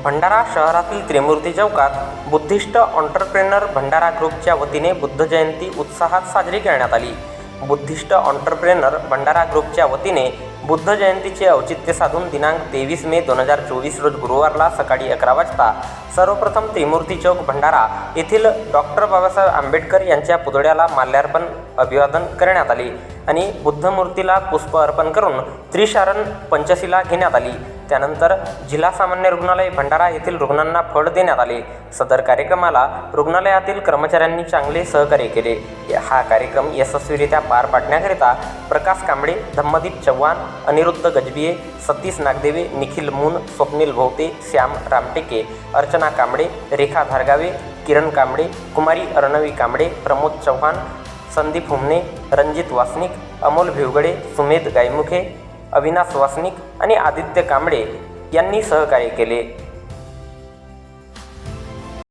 भंडारा शहरातील त्रिमूर्ती चौकात Buddhist entrepreneur Bhandara ग्रुपच्या वतीने बुद्ध जयंती उत्साहात साजरी करण्यात आली। बुद्धिस्ट एंटरप्रेनर भंडारा ग्रुपच्या वतीने बुद्ध जयंतीचे औचित्य साधून दिनांक 23 मे 2024 रोज गुरुवारला सकाळी 11 वाजता सर्वप्रथम त्रिमूर्ती चौक भंडारा येथील डॉक्टर बाबासाहेब आंबेडकर यांच्या पुतळ्याला माल्यार्पण अभिवादन करण्यात आले आणि बुद्ध मूर्तीला पुष्प अर्पण करून त्रिशारण पंचशिला घेण्यात आली। त्यानंतर जिल्हा सामान्य रुग्णालय भंडारा येथील रुग्णांना फळ देण्यात आले। सदर कार्यक्रमाला रुग्णालयातील कर्मचाऱ्यांनी चांगले सहकार्य केले। हा कार्यक्रम यशस्वीरित्या पार पाडण्याकरिता प्रकाश कांबळे, धम्मदीप चव्हाण, अनिरुद्ध गजबिये, सतीश नागदेवे, निखिल मून, स्वप्नील भोवते, श्याम रामटेके, अर्चना कांबळे, रेखा धारगावे, किरण कांबळे, कुमारी अर्णवी कांबळे, प्रमोद चव्हाण, संदीप हुमने, रणजित वासनिक, अमोल भिवगडे, सुमेध गायमुखे, अविनाश वासनिक आणि आदित्य कांबळे यांनी सहकार्य केले।